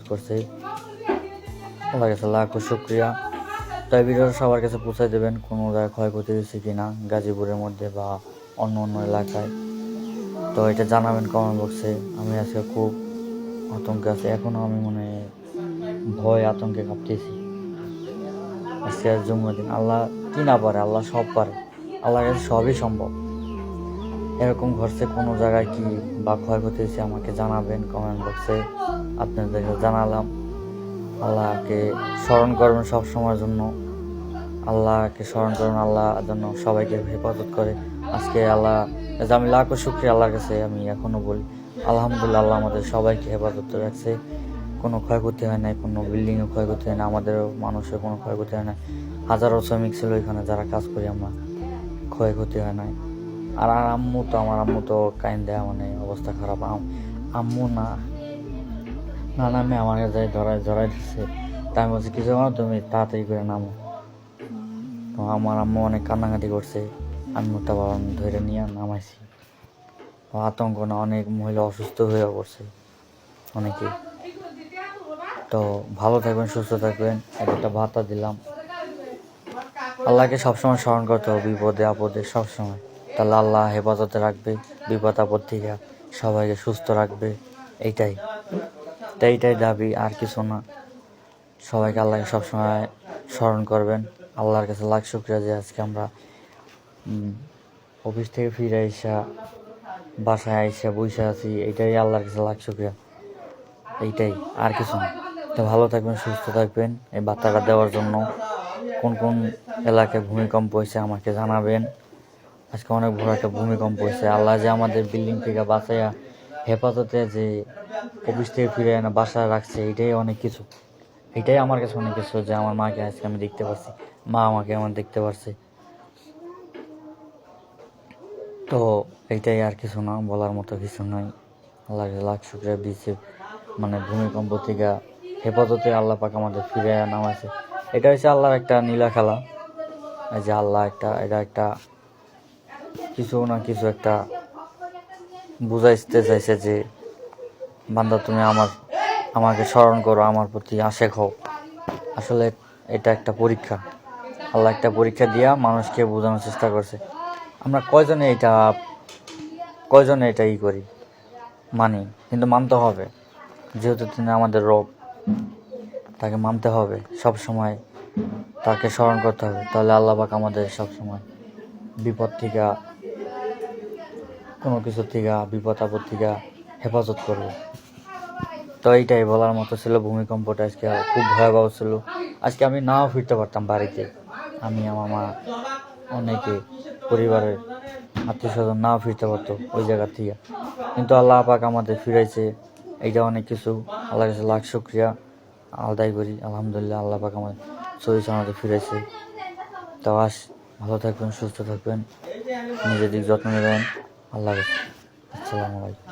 করছে। আল্লাহর কাছে লাখো শুকরিয়া। তাই ভিডিওটা সবার কাছে পৌঁছায় দেবেন কোনো জায়গায় ক্ষয়ক্ষতি হয়েছে কিনা গাজীপুরের মধ্যে বা অন্য অন্য এলাকায়। তো এটা জানাবেন কমেন্ট বক্সে। আমি আজকে খুব আতঙ্কে আছি, এখনও আমি ভয় আতঙ্কে কাঁপতেছি। আজকে জন্মদিন, আল্লাহ কি না পারে, আল্লাহ সব পারে, আল্লাহর কাছে সবই সম্ভব। এরকম ঘটছে কোনো জায়গায় কি বা ক্ষয়ক্ষতি হয়েছে আমাকে জানাবেন কমেন্ট বক্সে। আপনাদেরকে জানালাম। আল্লাহকে স্মরণ করবেন সব সময়ের জন্য, আল্লাহকে স্মরণ করুন, আল্লাহ যেন সবাইকে হেফাজত করে। আজকে আল্লাহ আমি লাখো শুকরিয়া আল্লাহর কাছে আমি এখনও বলি আলহামদুলিল্লাহ, আল্লাহ আমাদের সবাইকে হেফাজত রাখছে। কোনো ক্ষয়ক্ষতি হয় নাই, কোনো বিল্ডিংয়ে ক্ষয়ক্ষতি হয় না, আমাদেরও মানুষের কোনো ক্ষয়ক্ষতি হয় না। হাজারো শ্রমিক ছিল এখানে যারা কাজ করি আমরা, ক্ষয়ক্ষতি হয় নাই। আর আমার আম্মু তো কাইন্দে, অবস্থা খারাপ। আম্মু না নামে আমার যাই ধরাই দিচ্ছে। তাই আমি বলছি কিছু তুমি তাড়াতাড়ি করে নামো। তো আমার আম্মু অনেক কান্নাকাটি করছে, আমি তারপর ধরে নিয়ে নামাইছি। আতঙ্ক না, অনেক মহিলা অসুস্থ হয়ে পড়ছে অনেকে। তো ভালো থাকবেন, সুস্থ থাকবেন। একটা বার্তা দিলাম, আল্লাহকে সবসময় স্মরণ করতে হবে বিপদে আপদে সবসময়, তাহলে আল্লাহ হেফাজতে রাখবে, বিপদ আপদ থেকে সবাইকে সুস্থ রাখবে। এইটাই দাবি, আর কিছু না। সবাইকে আল্লাহকে সবসময় স্মরণ করবেন। আল্লাহর কাছে লাখ শুকরিয়া যে আজকে আমরা অফিস থেকে ফিরে বাসায় আইসা বসে আছি, এইটাই আল্লাহর কাছে লাখ শুকরিয়া, এইটাই, আর কিছু না। তো ভালো থাকবেন, সুস্থ থাকবেন। এই বার্তাটা দেওয়ার জন্য কোন কোন এলাকায় ভূমিকম্প হয়েছে আমাকে জানাবেন। আজকে অনেক বড় একটা ভূমিকম্প হয়েছে। আল্লাহ যে আমাদের বিল্ডিং থেকে বাঁচাইয়া হেফাজতে যে অফিস থেকে ফিরে না বাসায় রাখছে, এটাই অনেক কিছু। এটাই আমার কাছে অনেক কিছু যে আমার মাকে আজকে আমি দেখতে পাচ্ছি, মা আমাকে দেখতে পারছে। তো এইটাই, আর কিছু না, বলার মতো কিছু নয়। আল্লাহ লাখ শুকরিয়া দিচ্ছে, ভূমিকম্প থেকে হেফাজতে আল্লাহ পাক আমাদের ফিরে নামাইছে। এটা হচ্ছে আল্লাহর একটা নীলা খেলা। এই যে আল্লাহ এটা একটা কিছু না কিছু একটা বুঝাইতে চাইছে যে বান্দা তুমি আমাকে স্মরণ করো, আমার প্রতি আশেক হও। আসলে এটা একটা পরীক্ষা, আল্লাহ একটা পরীক্ষা দিয়া মানুষকে বোঝানোর চেষ্টা করছে। আমরা কয়জনে এটা করি, মানি, কিন্তু মানতে হবে। যেহেতু তিনি আমাদের রব, তাকে মানতে হবে, সব সময় তাকে স্মরণ করতে হবে। তাহলে আল্লাহ পাক আমাদের সবসময় বিপদ থেকে, কোনো কিছু থেকে, বিপদ আপদ থেকে হেফাজত করবে। তো এইটাই বলার মতো ছিল। ভূমিকম্পটা আজকে খুব ভয়াবহ ছিল। আজকে আমি নাও ফিরতে পারতাম বাড়িতে, আমি আমার মা অনেকে পরিবারের আত্মীয় স্বজন নাও ফিরতে পারতো ওই জায়গা থেকে, কিন্তু আল্লাহ পাক আমাদের ফিরাইছে। এইটা অনেক কিছু। আল্লাহর কাছে লাখ শুকরিয়া আদায় করি। আলহামদুলিল্লাহ, আল্লাহ পাক আমাদের ফিরাইছে। তো ভালো থাকবেন, সুস্থ থাকবেন, নিজের দিক যত্ন নেবেন। আল্লাহ হাফেজ। আসসালামু আলাইকুম।